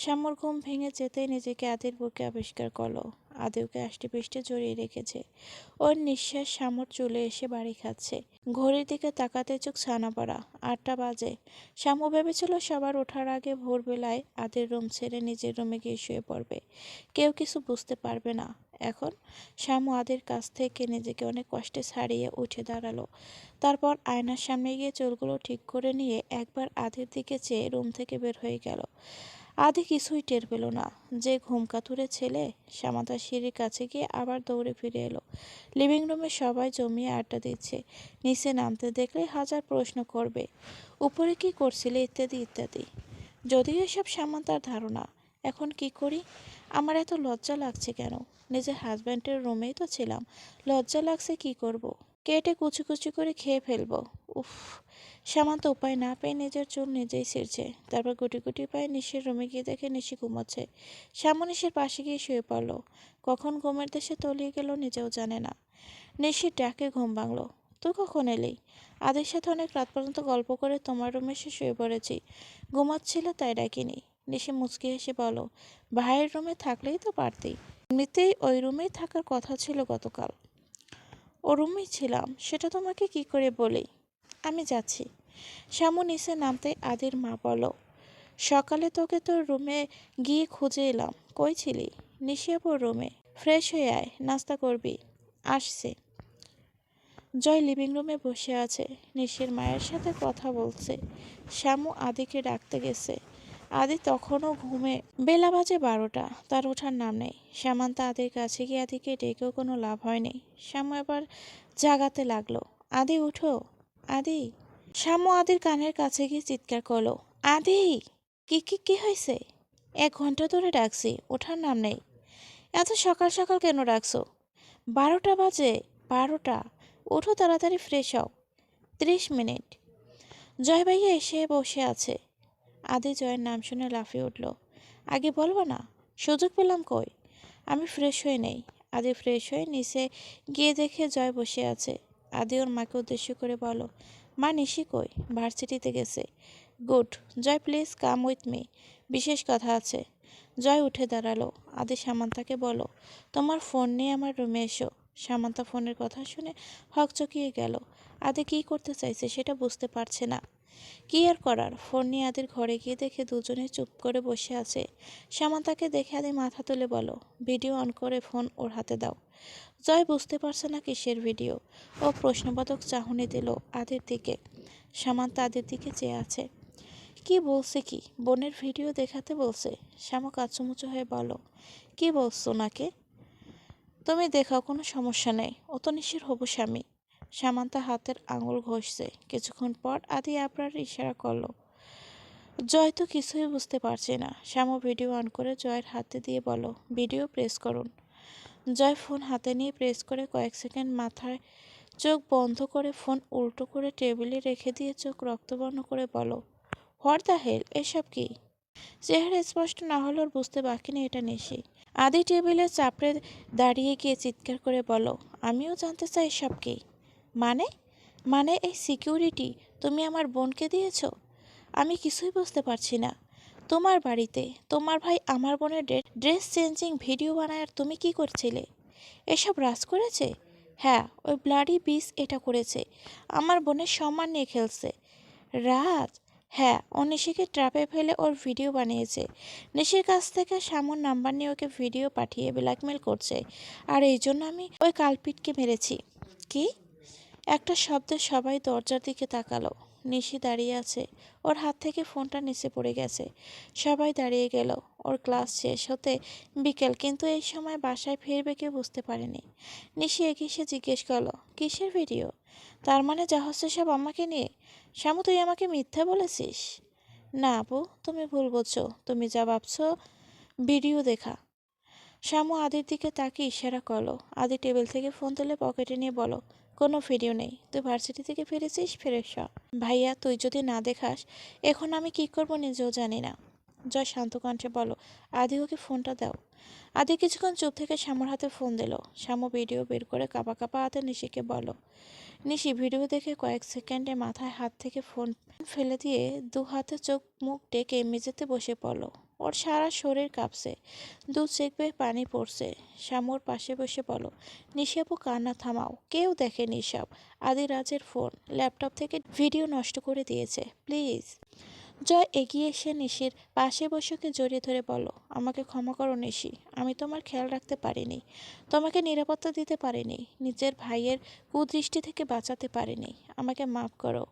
S1: শ্যামুর ঘুম ভেঙে যেতেই নিজেকে আদির বুকে আবিষ্কার করলো। আদি ওকে আষ্টেপৃষ্টে জড়িয়ে রেখেছে। ওর নিঃশ্বাস শ্যামুর চুলে এসে বাড়ি খাচ্ছে। ঘড়ির দিকে তাকাতে চোখ ছানা পড়া, 8টা বাজে। শ্যামু ভেবেছিল সবার ওঠার আগে ভোরবেলায় আদির রুম ছেড়ে নিজের রুমে গিয়ে শুয়ে পড়বে। কেউ কিছু বুঝতে পারবে না। এখন শ্যামু আদির কাছ থেকে নিজেকে অনেক কষ্টে ছাড়িয়ে উঠে দাঁড়ালো। তারপর আয়নার সামনে গিয়ে চুলগুলো ঠিক করে নিয়ে একবার আদির দিকে চেয়ে রুম থেকে বের হয়ে গেল। আদি কিছুই টের পেল না যে ঘুমকাতুরে ছেলে। সামান্তা সিঁড়ির কাছে গিয়ে আবার দৌড়ে ফিরে এলো। লিভিং রুমে সবাই জমিয়ে আড্ডা দিচ্ছে। নিচে নামতে দেখলে হাজার প্রশ্ন করবে, উপরে কি করছিলে, ইত্যাদি ইত্যাদি। যদিও এসব সামান্তার ধারণা। এখন কি করি? আমার এত লজ্জা লাগছে কেন? নিজের হাজব্যান্ডের রুমেই তো ছিলাম। লজ্জা লাগছে, কি করব? কেটে কুচি কুচি করে খেয়ে ফেলবো। উফ। সামান্ত উপায় না পেয়ে নিজের চুল নিজেই ছিঁড়ছে। তারপর গুটি গুটি পায়ে নিশির রুমে গিয়ে দেখে নিশি ঘুমাচ্ছে। শ্যামু নিশির পাশে গিয়ে শুয়ে পড়ল। কখন ঘুমের দেশে তলিয়ে গেল নিজেও জানে না। নিশির ডাকে ঘুম ভাঙল। তুই কখন এলি? আদির সাথে অনেক রাত পর্যন্ত গল্প করে তোমার রুমে এসে শুয়ে পড়েছি। ঘুমাচ্ছিল তাই ডাকিনি। নিশি মুচকি হেসে বলো, ভাইয়ের রুমে থাকলেই তো পারতি। এমনিতেই ওই রুমেই থাকার কথা ছিল গতকাল। ও রুমেই ছিলাম, সেটা তোমাকে কি করে বলি? আমি যাচ্ছি। শ্যামু নিচে নামতে আদির মা বলো, সকালে তোকে তোর রুমে গিয়ে খুঁজে এলাম, কই ছিলি? নিশিয়াপুর রুমে। ফ্রেশ হয়ে আয়, নাস্তা করবি। আসছে। জয় লিভিং রুমে বসে আছে, নিশির মায়ের সাথে কথা বলছে। শ্যামু আদিকে ডাকতে গেছে। আদি তখনও ঘুমে। বেলা বাজে 12টা, তার ওঠার নাম নেই। শ্যামান্তা আদির কাছে গিয়ে আদিকে ডেকেও কোনো লাভ হয়নি। শ্যামু এবার জাগাতে লাগলো, আদি উঠো, আদি। শ্যামু আদির কানের কাছে গিয়ে চিৎকার করলো, আদি! কি কি কি হয়েছে? 1 ঘন্টা ধরে ডাকছি, ওঠার নাম নেই। এত সকাল সকাল কেন ডাকছো? 12টা বাজে, 12টা। উঠো তাড়াতাড়ি, ফ্রেশ হও। 30 মিনিট। জয় ভাইয়া এসে বসে আছে। আদি জয়ের নাম শুনে লাফিয়ে উঠল। আগে বলবো না? সুযোগ পেলাম কই? আমি ফ্রেশ হয়ে নেই। আদি ফ্রেশ হয়ে নিচে গিয়ে দেখে জয় বসে আছে। আদি ওর মাকে উদ্দেশ্য করে বলো, মা নিশি কই? ভার্সিটিতে গেছে। Good. Joy please come with me, বিশেষ কথা আছে। জয় উঠে দাঁড়ালো। আদি সামান্তাকে বলো, তোমার ফোন নিয়ে আমার রুমে এসো। সামান্তা ফোনের কথা শুনে হকচকিয়ে গেল। আদি কী করতে চাইছে সেটা বুঝতে পারছে না। কি আর করার, ফোন নিয়ে আদির ঘরে গিয়ে দেখে দুজনে চুপ করে বসে আছে। সামান্তাকে দেখে আদি মাথা তুলে বলো, ভিডিও অন করে ফোন ওর হাতে দাও। জয় বুঝতে পারছে না কিসের ভিডিও। ও প্রশ্নবোধক চাহনি দিল আদির দিকে। সামান্তা আদির দিকে চেয়ে আছে। কি বলছে? কি বোনের ভিডিও দেখাতে বলছে? শ্যামু কাচুমুচু হয়ে বলো, কি বলছো ওনাকে? তুমি দেখাও, কোনো সমস্যা নেই, ও তো নিশির হবু স্বামী। সামান্তা হাতের আঙুল ঘষছে। কিছুক্ষণ পর আদি আবরার ইশারা করলো। জয় তো কিছুই বুঝতে পারছে না। শ্যামু ভিডিও অন করে জয়ের হাতে দিয়ে বলো, ভিডিও প্রেস করুন। জয় ফোন হাতে নিয়ে প্রেস করে কয়েক সেকেন্ড মাথায় চোখ বন্ধ করে ফোন উল্টো করে টেবিলে রেখে দিয়ে চোখ রক্তবর্ণ করে বলো, হোয়াট দ্য হেল, এসব কি? চেহারা স্পষ্ট না হলেও বুঝতে বাকি নেই এটা নিশি। আদি টেবিলে চাপড়ে দাঁড়িয়ে গিয়ে চিৎকার করে বলো, আমিও জানতে চাই এসব কি? মানে? মানে এই সিকিউরিটি তুমি আমার বোনকে দিয়েছো? আমি কিছুই বুঝতে পারছি না। তোমার বাড়িতে তোমার ভাই আমার বোনের ড্রেস চেঞ্জিং ভিডিও বানায় আর তুমি কি করছিলে? এসব রাজ করেছে? হ্যাঁ, ওই ব্লাডি বিষ এটা করেছে। আমার বোনের সম্মান নিয়ে খেলছে। রাজ? হ্যাঁ, ও নিশিকে ট্র্যাপে ফেলে ওর ভিডিও বানিয়েছে। নিশির কাছ থেকে শ্যামুর নাম্বার নিয়ে ওকে ভিডিও পাঠিয়ে ব্ল্যাকমেল করছে। আর এই জন্য আমি ওই কালপিটকে মেরেছি। কি? একটা শব্দে সবাই দরজার দিকে তাকালো। নিশি দাঁড়িয়ে আছে, ওর হাত থেকে ফোনটা নিচে পড়ে গেছে। সবাই দাঁড়িয়ে গেল। ওর ক্লাস শেষ হতে বিকেল, কিন্তু এই সময় বাসায় ফিরবে কেউ বুঝতে পারেনি। নিশি এগিয়ে এসে জিজ্ঞেস করলো, কিসের ভিডিও? তার মানে যা হচ্ছে সব আমাকে নিয়ে? শ্যামু, তুই আমাকে মিথ্যা বলেছিস? না আপু, তুমি ভুল বলছো। তুমি যা ভাবছো ভিডিও দেখা। শ্যামু আদির দিকে তাকিয়ে ইশারা করলো। আদি টেবিল থেকে ফোন তুলে পকেটে নিয়ে বলো, কোনো ভিডিও নেই। তুই ভার্সিটি থেকে ফিরেছিস, ফিরে শ। ভাইয়া, তুই যদি না দেখাস এখন আমি কি করব নিজেও জানি না। জয় শান্ত কণ্ঠে বলো, আদি ওকে ফোনটা দাও। আদি কিছুক্ষণ চুপ থেকে শ্যামুর হাতে ফোন দিল। শ্যামু ভিডিও বের করে কাঁপা কাঁপা হাতে নিশিকে বলো। নিশি ভিডিও দেখে কয়েক সেকেন্ডে মাথায় হাত থেকে ফোন ফেলে দিয়ে দু হাতে চোখ মুখ ডেকে মেঝেতে বসে পড়ল। ওর সারা শরীর কাঁপছে, দু চোখ বেয়ে পানি পড়ছে। শ্যামুর পাশে বসে বলো, নিশি আপু কান্না থামাও, কেউ দেখেনি সব। আদি রাজের ফোন, ল্যাপটপ থেকে ভিডিও নষ্ট করে দিয়েছে, প্লিজ। জয় এগিয়ে এসে নিশির পাশে বসে ওকে জড়িয়ে ধরে বলো, আমাকে ক্ষমা করো নিশি, আমি তোমার খেয়াল রাখতে পারিনি, তোমাকে নিরাপত্তা দিতে পারিনি, নিজের ভাইয়ের কুদৃষ্টি থেকে বাঁচাতে পারিনি, আমাকে মাফ করো।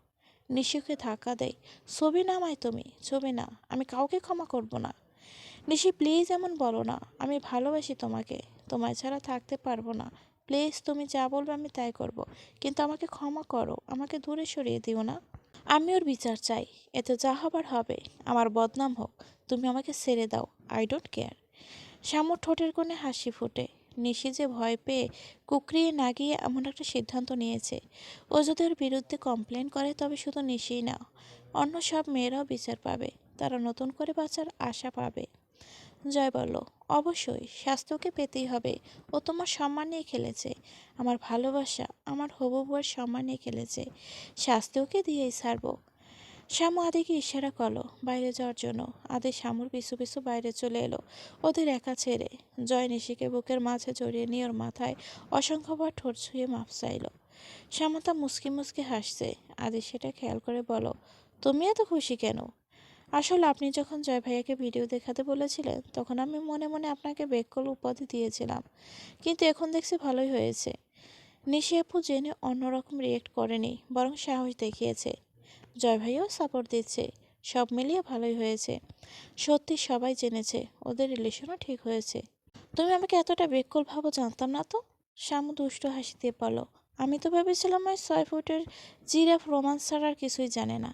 S1: নিশিকে ধাক্কা দেয়, ছবি নামায় তুমি, ছবি না, আমি কাউকে ক্ষমা করব না। নিশি প্লিজ এমন বলো না, আমি ভালোবাসি তোমাকে, তোমায় ছাড়া থাকতে পারবো না। প্লিজ, তুমি যা বলবে আমি তাই করব, কিন্তু আমাকে ক্ষমা করো, আমাকে দূরে সরিয়ে দিও না। আমি ওর বিচার চাই, এতে যা হবার হবে, আমার বদনাম হোক, তুমি আমাকে ছেড়ে দাও, আই ডোন্ট কেয়ার। শ্যামুর ঠোঁটের কোণে হাসি ফোটে। নিশি যে ভয় পেয়ে কুকরিয়ে না গিয়ে এমন একটা সিদ্ধান্ত নিয়েছে। ও যদি ওর বিরুদ্ধে কমপ্লেন করে তবে শুধু নিশিই না, অন্য সব মেয়েরাও বিচার পাবে, তারা নতুন করে বাঁচার আশা পাবে। জয় বলল, অবশ্যই শাস্তিকে পেতেই হবে। ও তোমার সম্মান নিয়ে খেলেছে, আমার ভালোবাসা, আমার হবু বউয়ের সম্মান নিয়ে খেলেছে, শাস্তি ওকে দিয়েই ছাড়বো। শ্যামু আদিকে ইশারা করলো বাইরে যাওয়ার জন্য। আদি শ্যামুর পিছু পিছু বাইরে চলে এলো, ওদের একা ছেড়ে। জয় নিশিকে বুকের মাঝে জড়িয়ে নিয়ে ওর মাথায় অসংখ্যবার ঠোঁট ছুঁয়ে মাপ চাইল। শ্যামতা মুসকি মুসকি হাসছে। আদি সেটা খেয়াল করে বলো, তুমি এত খুশি কেন? আসলে আপনি যখন জয় ভাইয়াকে ভিডিও দেখাতে বলেছিলেন তখন আমি মনে মনে আপনাকে বেককল উপাধি দিয়েছিলাম, কিন্তু এখন দেখছি ভালোই হয়েছে। নিশি আপু জেনে অন্যরকম রিয়েক্ট করেনি, বরং সাহস দেখিয়েছে। জয় ভাইয়াও সাপোর্ট দিচ্ছে, সব মিলিয়ে ভালোই হয়েছে। সত্যি সবাই জেনেছে, ওদের রিলেশনও ঠিক হয়েছে। তুমি আমাকে এতটা বেককল ভাবো জানতাম না তো। শ্যামু দুষ্ট হাসি দিয়ে বলল, আমি তো ভেবেছিলাম ওই 6 ফুটের জিরাফ রোমান্স ছাড়া আর কিছুই জানে না।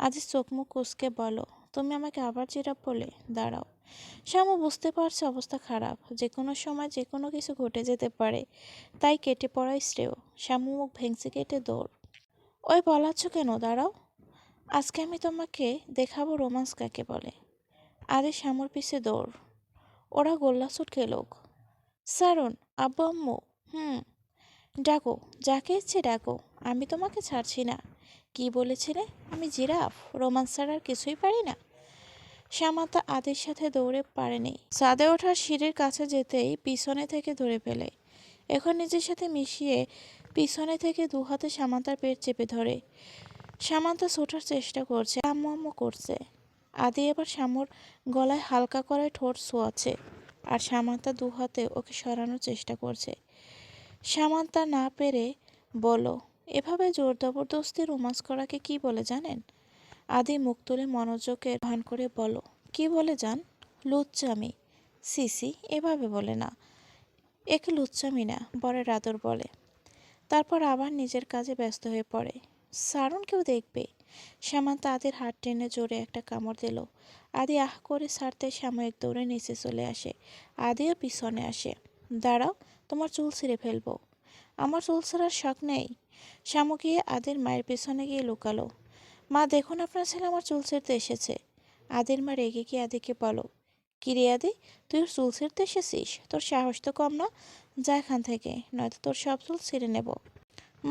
S1: আজ চোখ মুখ কুঁচকে বলো, তুমি আমাকে আবার জিরাফ বলে? দাঁড়াও। শ্যামু বুঝতে পারছে অবস্থা খারাপ, যে কোনো সময় যে কোনো কিছু ঘটে যেতে পারে, তাই কেটে পড়াই শ্রেয়। শ্যামু মুখ ভেঙচি কেটে দৌড়। ওই বলাচ্ছ কেন? দাঁড়াও, আজকে আমি তোমাকে দেখাবো রোমান্স কাকে বলে। আরে শ্যামুর পিছে দৌড়, ওরা গোল্লাছুট খেলুক। সারুন, আব্বু আম্মু। হুম, ডাকো, যাকে ইচ্ছে ডাকো, আমি তোমাকে ছাড়ছি না। কি বলেছিলে? আমি জিরাফ, রোমান্স ছাড়া আর কিছুই পারি না? শ্যামাতা আদির সাথে দৌড়ে পারেনি, ছাদে ওঠার সিঁড়ির কাছে যেতেই পিছনে থেকে ধরে ফেলে। এখন নিজের সাথে মিশিয়ে পিছনে থেকে দু হাতে সামান্তার পেট চেপে ধরে। সামান্তা ছোটার চেষ্টা করছে, আম্মু আম্মু করছে। আদি এবার শ্যামুর গলায় হালকা করে ঠোঁট ছোঁয়াচ্ছে, আর সামান্তা দু হাতে ওকে সরানোর চেষ্টা করছে। সামান্তা না পেরে বলো, এভাবে জোর জবরদস্তি রোমান্স করাকে কি বলে জানেন? আদি মুখ তুলে মনোযোগের ভান করে বলো, কি বলে জান? লুচ্চামি। সিসি, এভাবে বলে না, একে লুচ্চামি না, বরের আদর বলে। তারপর আবার নিজের কাজে ব্যস্ত হয়ে পড়ে। সারুন, কেউ দেখবে। শ্যামান্তা আদির হাত টেনে জোরে একটা কামড় দিল। আদি আহ করে ছাড়তে সাময়িক দৌড়ে নিচে চলে আসে। আদিও পিছনে আসে। দাঁড়াও, তোমার চুল ছিঁড়ে ফেলবো। আমার চুল ছিঁড়ার শখ নেই। শ্যামু গিয়ে আদির মায়ের পেছনে গিয়ে লুকালো। মা, দেখুন আপনার ছেলে আমার চুল ছিঁড়তে এসেছে। আদির মা রেগে গিয়ে আদিকে বলো, কিরে আদি, তুই ওর চুল ছিঁড়তে এসেছিস? তোর সাহস তো কম না, যা এখান থেকে, নয়তো তোর সব চুল ছিঁড়ে নেব।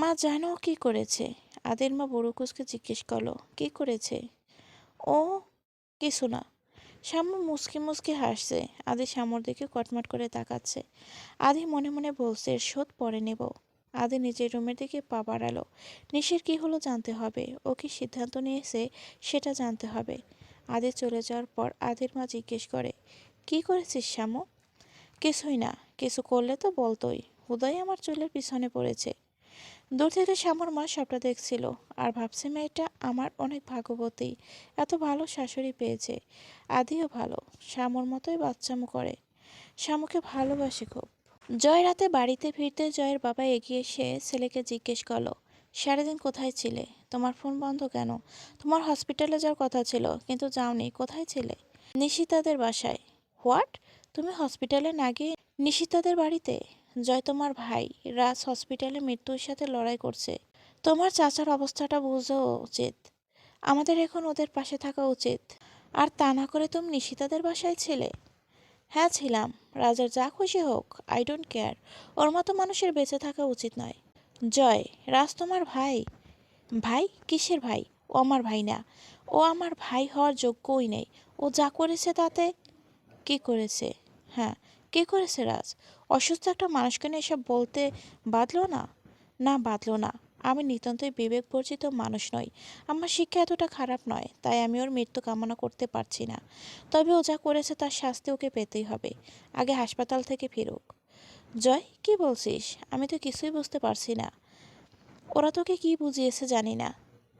S1: মা জানো ও কি করেছে? আদির মা বড় কুসকে জিজ্ঞেস করলো, কি করেছে? ও কিছু না। শ্যামু মুচকি মুচকি হাসছে। আদি শ্যামুর দিকে কটমট করে তাকাচ্ছে। আদি মনে মনে বলছে এর শোধ পরে নেব। আদি নিজের রুমের দিকে পা বাড়ালো। নিশির কি হলো জানতে হবে, ও কি সিদ্ধান্ত নিয়েছে সেটা জানতে হবে। আদি চলে যাওয়ার পর আদির মা জিজ্ঞেস করে, কি করেছিস শ্যামু? কিছুই না, কিছু করলে তো বলতোই। হুদাই আমার চুলের পিছনে পড়েছে। দূর থেকে শ্যামুর মা সবটা দেখছিল আর ভাবছে মেয়েটা আমার অনেক ভাগ্যবতী, এত ভালো শাশুড়ি পেয়েছে। আদিও ভালো, শ্যামুর মতোই বাচ্চামো করে, শ্যামুকে ভালোবাসে খুব। জয় রাতে বাড়িতে ফিরতে জয়ের বাবা এগিয়ে এসে ছেলেকে জিজ্ঞেস করলো, সারাদিন কোথায় ছিলে? তোমার ফোন বন্ধ কেন? তোমার হসপিটালে যাওয়ার কথা ছিল কিন্তু যাওনি, কোথায় ছিলে? নিশিতাদের বাসায়। হোয়াট? তুমি হসপিটালে না গিয়ে নিশিতাদের বাড়িতে? জয় তোমার ভাই রাজ হসপিটালে মৃত্যুর সাথে লড়াই করছে। তোমার চাচার অবস্থাটা বোঝা উচিত। আমাদের এখন ওদের পাশে থাকা উচিত। আর তা না করে তুমি নিশিতাদের বাসায় ছিলে? হ্যাঁ ছিলাম। রাজার যা খুশি হোক, আই ডোন্ট কেয়ার। ওর মতো মানুষের বেঁচে থাকা উচিত নয়। জয়, রাজ তোমার ভাই। ভাই? কিসের ভাই? ও আমার ভাই না। ও আমার ভাই হওয়ার যোগ্যই নেই। ও যা করেছে তাতে। কি করেছে? হ্যাঁ, কি করেছে রাজ? অসুস্থ একটা মানুষকে নিয়ে এসব বলতে বাধলো না? না, বাধলো না। আমি নিতান্তই বিবেক বর্জিত মানুষ নই। আমার শিক্ষা এতটা খারাপ নয়, তাই আমি ওর মৃত্যু কামনা করতে পারছি না। তবে ও যা করেছে তার শাস্তি ওকে পেতেই হবে। আগে হাসপাতাল থেকে ফিরুক। জয়, কি বলছিস? আমি তো কিছুই বুঝতে পারছি না। ওরা তোকে কি বুঝিয়েছে জানি না।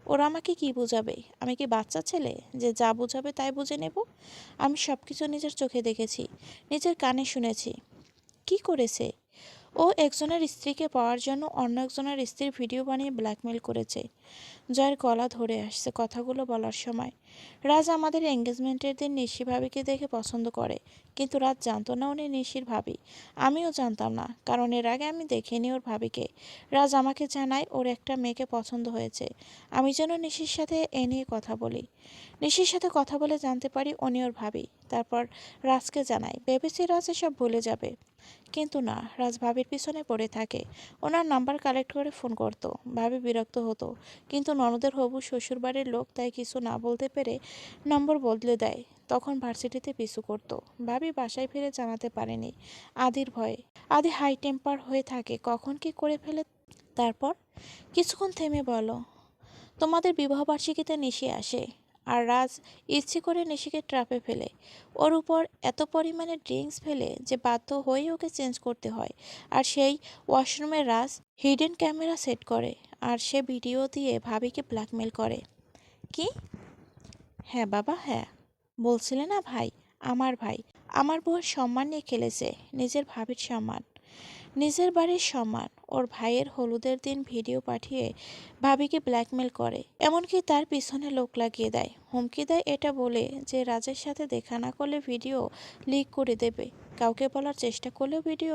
S1: ওরা আমাকে কি বুঝাবে? আমি কি বাচ্চা ছেলে যে যা বুঝাবে তাই বুঝে নেব? আমি সব কিছু নিজের চোখে দেখেছি, নিজের কানে শুনেছি। কি করেছে? ও একজনের স্ত্রীকে পাওয়ার জন্য অন্য একজনের স্ত্রীর ভিডিও বানিয়ে ব্ল্যাকমেল করেছে। জয়ের গলা ধরে আসছে কথাগুলো বলার সময়। রাজ আমাদের এঙ্গেজমেন্টের দিন নিশি ভাবিকে দেখে পছন্দ করে, কিন্তু রাজ জানতো না উনি নিশির ভাবি। আমিও জানতাম না, কারণ এর আগে আমি দেখিনি ওর ভাবিকে। রাজ আমাকে জানায় ওর একটা মেয়েকে পছন্দ হয়েছে। আমি যেন নিশির সাথে এ নিয়ে কথা বলি। নিশির সাথে কথা বলে জানতে পারি উনি ওর ভাবি। তারপর রাজকে জানাই, ভেবেছি রাজ এসব ভুলে যাবে। কিন্তু না, রাজ ভাবির পিছনে পড়ে থাকে। ওনার নাম্বার কালেক্ট করে ফোন করত। ভাবি বিরক্ত হতো, কিন্তু ননদের হবু শ্বশুরবাড়ির লোক তাই কিছু না বলতে পেরে নম্বর বদলে দেয়। তখন ভার্সিটিতে পিছু করত। ভাবি বাসায় ফিরে জানাতে পারেনি, আদির ভয়ে। আদি হাই টেম্পার হয়ে থাকে, কখন কি করে ফেলে। তারপর কিছুক্ষণ থেমে বলো, তোমাদের বিবাহবার্ষিকীতে নিশি আসে, আর রাজ ইচ্ছে করে নিশিকে ট্রাপে ফেলে। ওর উপর এত পরিমাণে ড্রিঙ্কস ফেলে যে বাধ্য হয়েই ওকে চেঞ্জ করতে হয়। আর সেই ওয়াশরুমে রাজ হিডেন ক্যামেরা সেট করে, আর সে ভিডিও দিয়ে ভাবিকে ব্ল্যাকমেল করে। কি? হ্যাঁ বাবা, হ্যাঁ। বলছিলে না ভাই, আমার ভাই। আমার বউয়ের সম্মান নিয়ে খেলেছে, নিজের ভাবির সম্মান, নিজের বাড়ির সম্মান। ওর ভাইয়ের হলুদের দিন ভিডিও পাঠিয়ে ভাবিকে ব্ল্যাকমেল করে, এমনকি তার পিছনে লোক লাগিয়ে দেয়, হুমকি দেয় এটা বলে যে রাজের সাথে দেখা না করলে ভিডিও লিক করে দেবে, কাউকে বলার চেষ্টা করলেও ভিডিও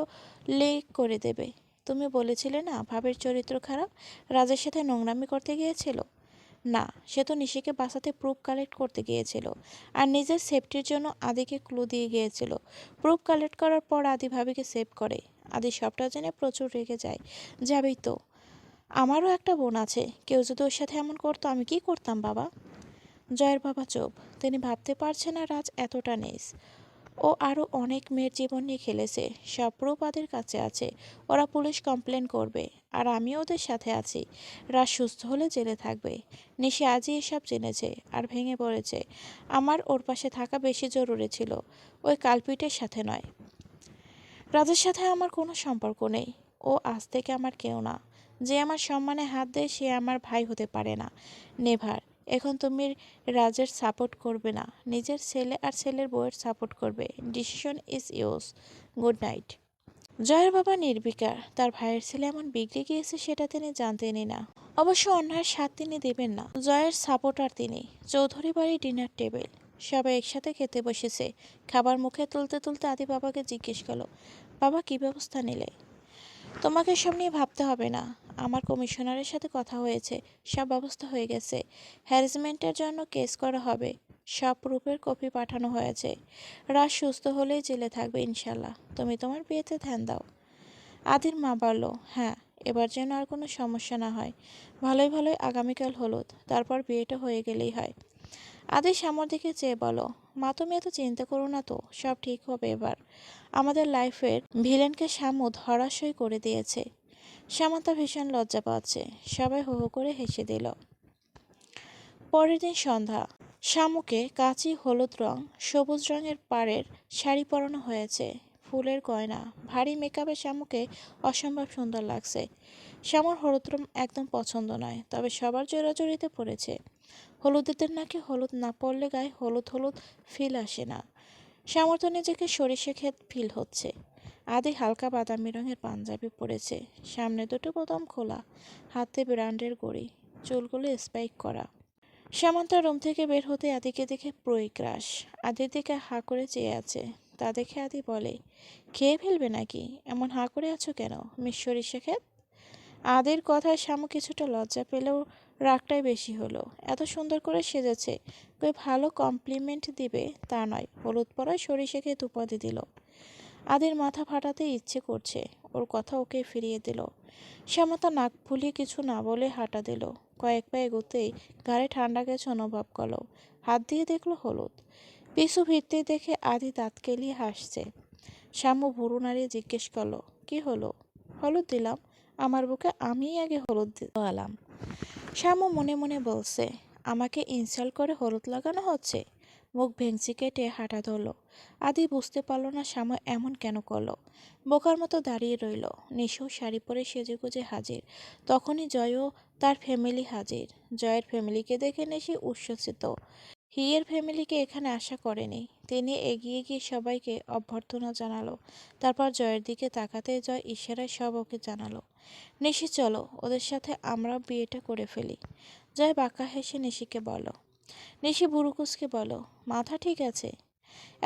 S1: লিক করে দেবে। তুমি বলেছিলে না ভাবির চরিত্র খারাপ, রাজের সাথে নোংরামি করতে গিয়েছিল? না, সে তো নিশিকে বাঁচাতে প্রুফ কালেক্ট করতে গিয়েছিল, আর নিজের সেফটির জন্য আদিকে ক্লু দিয়ে গিয়েছিল। প্রুফ কালেক্ট করার পর আদি ভাবিকে সেভ করে। আদি সবটা জেনে প্রচুর রেগে যায়। যাবেই তো, আমারও একটা বোন আছে, কেউ যদি ওর সাথে এমন করতো আমি কি করতাম বাবা? জয়ের বাবা চুপ। তিনি ভাবতে পারছে না রাজ এতটা নেস। ও আরও অনেক মেয়ের জীবন নিয়ে খেলেছে, সব প্রুফ ওদের কাছে আছে। ওরা পুলিশ কমপ্লেন করবে, আর আমিও ওদের সাথে আছি। রাজ সুস্থ হলে জেলে থাকবে। নিশি আজই এসব জেনেছে আর ভেঙে পড়েছে। আমার ওর পাশে থাকা বেশি জরুরি ছিল, ওই কালপিটের সাথে নয়। রাজের সাথে আমার কোনো সম্পর্ক নেই। ও আজ থেকে আমার কেউ না। যে আমার সম্মানে হাত দেয় সে আমার ভাই হতে পারে না। নেভার। এখন তুমি রাজের সাপোর্ট করবে না, নিজের ছেলে আর ছেলের বউয়ের সাপোর্ট করবে। Decision is yours. Good night. জয়ের বাবা নির্বিকার, তার ভাইয়ের ছেলে এমন বিগড়ে গিয়েছে সেটা তিনি জানতেনই না। অবশ্য অন্যায়ের স্বাদ তিনি দেবেন না। জয়ের সাপোর্টার তিনি। চৌধুরী বাড়ি ডিনার টেবিল, সবাই একসাথে খেতে বসেছে। খাবার মুখে তুলতে তুলতে আদি বাবাকে জিজ্ঞেস করলো, বাবা কি ব্যবস্থা নিলে? তোমাকে সব নিয়ে ভাবতে হবে না, আমার কমিশনারের সাথে কথা হয়েছে, সব ব্যবস্থা হয়ে গেছে। হ্যারাসমেন্টের জন্য কেস করা হবে, সব প্রুফের কপি পাঠানো হয়েছে। রাজ সুস্থ হলেই জেলে থাকবে ইনশাল্লাহ। তুমি তোমার বিয়েতে ধ্যান দাও। আদির মা বলল, হ্যাঁ, এবার যেন আর কোনো সমস্যা না হয়। ভালোই ভালোই আগামীকাল হলুদ, তারপর বিয়েটা হয়ে গেলেই হয়। আদি শ্যামর দিকে চেয়ে বলো, মা তুমি এত চিন্তা করো না তো, সব ঠিক হবে এবার। আমাদের লাইফের ভিলেনকে শ্যামু ধরাশয় করে দিয়েছে। শ্যামা ভীষণ লজ্জা পাচ্ছে। সবাই হো হো করে হেসে দিল। পরের দিন সন্ধ্যা। শামুকে কাঁচি হলুদ রং, সবুজ রঙের পাড়ের শাড়ি পরানো হয়েছে। ফুলের গয়না, ভারী মেকআপে শামুকে অসম্ভব সুন্দর লাগছে। শ্যামর হলুদ রং একদম পছন্দ নয়, তবে সবার জোরাজুরিতে পড়েছে। হলুদেদের নাকি হলুদ না পড়লে গায়ে হলুদ হলুদ ফিল আসে না। শ্যামর তো নিজেকে সরিষা ক্ষেত ফিল হচ্ছে। আদি হালকা বাদামি রঙের পাঞ্জাবি পরেছে, সামনে দুটো বোতাম খোলা, হাতে ব্র্যান্ডের ঘড়ি, চুলগুলো স্পাইক করা। সামান্তা রুম থেকে বের হতে আদিকে দেখে প্রইক্রাশ। আদির দিকে হাঁ করে চেয়ে আছে। তা দেখে আদি বলে, খেয়ে ফেলবে নাকি? এমন হাঁ করে আছো কেন, মিস সরিষা ক্ষেত? আদির কথায় শামু কিছুটা লজ্জা পেলেও রাগটাই বেশি হলো। এত সুন্দর করে সেজেছে, কই ভালো কমপ্লিমেন্ট দিবে তা নয়, হলুদ পরায় সরিষা ক্ষেত উপাধি দিল। আদির মাথা ফাটাতে ইচ্ছে করছে, ওর কথা ওকে ফিরিয়ে দিল। শ্যামতা নাক ফুলিয়ে কিছু না বলে হাঁটা দিল। কয়েক পা এগোতেই গাড়ি ঠান্ডা গেছে অনুভব করলো। হাত দিয়ে দেখলো হলুদ। পিছু ফিরতে দেখে আদি দাঁত কেলিয়ে হাসছে। শ্যামু ভুরু নাড়িয়ে জিজ্ঞেস করলো, কি হলো? হলুদ দিলাম, আমার বুকে আমিই আগে হলুদ দিলাম। শ্যামু মনে মনে বলছে, আমাকে ইনসাল্ট করে হলুদ লাগানো হচ্ছে। মুখ ভেঙচি কেটে হাঁটা ধরল। আদি বুঝতে পারল না শ্যামু এমন কেন করলো। বোকার মতো দাঁড়িয়ে রইল। নিশু শাড়ি পরে সেজেগুজে হাজির। তখনই জয়ও তার ফ্যামিলি হাজির। জয়ের ফ্যামিলিকে দেখে নিশি উচ্ছ্বসিত। হিয়ের ফ্যামিলিকে এখানে আশা করেনি। তিনি এগিয়ে গিয়ে সবাইকে অভ্যর্থনা জানালো। তারপর জয়ের দিকে তাকাতে জয় ইশারায় সব ওকে জানালো। নিশি চলো, ওদের সাথে আমরাও বিয়েটা করে ফেলি। জয় বাঁকা হেসে নিশিকে বলো। নিশি বুড়ুকুসকে বলো, মাথা ঠিক আছে?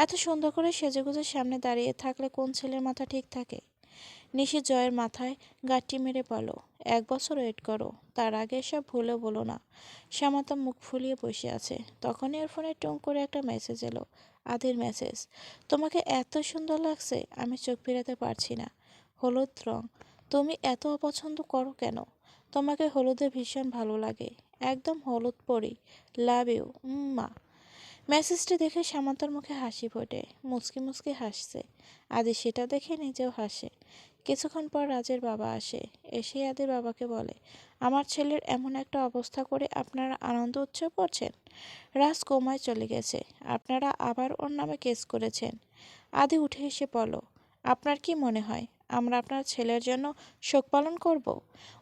S1: এত সুন্দর করে সেজেগুজে সামনে দাঁড়িয়ে থাকলে কোন ছেলের মাথা ঠিক থাকে? নিশি জয়ের মাথায় গাঁটটি মেরে বলো, 1 বছর ওয়েট করো, তার আগে এসব ভুলে বলো না। শ্যামাতা মুখ ফুলিয়ে বসে আছে। তখনই ওর ফোনে টুং করে একটা মেসেজ এলো। আদির মেসেজ, তোমাকে এত সুন্দর লাগছে আমি চোখ ফেরাতে পারছি না। হলুদ রং তুমি এত অপছন্দ করো কেন? তোমাকে হলুদে ভীষণ ভালো লাগে, একদম হলুদ পরি। লাভ ইউ মা। মেসেজটি দেখে সামান্তার মুখে হাসি ফোটে, মুচকি মুচকি হাসছে। আদি সেটা দেখে নিজেও হাসে। কিছুক্ষণ পর রাজের বাবা আসে। এসে আদির বাবাকে বলে, আমার ছেলের এমন একটা অবস্থা করে আপনারা আনন্দ উৎসব করছেন। রাজ কোমায় চলে গেছে, আপনারা আবার ওর নামে কেস করেছেন। আদি উঠে এসে বলো, আপনার কি মনে হয় আমরা আপনার ছেলের জন্য শোক পালন করব?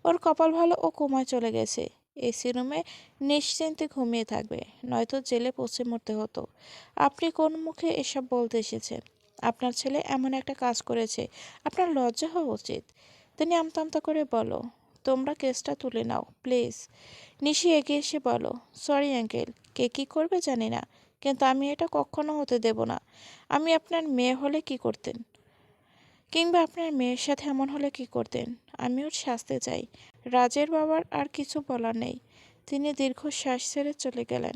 S1: ওর কপাল ভালো ও কোমায় চলে গেছে, এসি রুমে নিশ্চিন্তে ঘুমিয়ে থাকবে, নয়তো জেলে পচে মরতে হতো। আপনি কোন মুখে এসব বলতে এসেছেন? আপনার ছেলে এমন একটা কাজ করেছে, আপনার লজ্জা হওয়া উচিত। তিনি আমতা আমতা করে বলো, তোমরা কেসটা তুলে নাও প্লিজ। নিশি এগিয়ে এসে বলো, সরি আঙ্কেল, কে কী করবে জানি না, কিন্তু আমি এটা কখনো হতে দেব না। আমি আপনার মেয়ে হলে কি করতেন, কিংবা আপনার মেয়ের সাথে এমন হলে কি করতেন? আমি ওর শাস্তি চাই। রাজের বাবার আর কিছু বলার নেই। তিনি দীর্ঘশ্বাস ছেড়ে চলে গেলেন।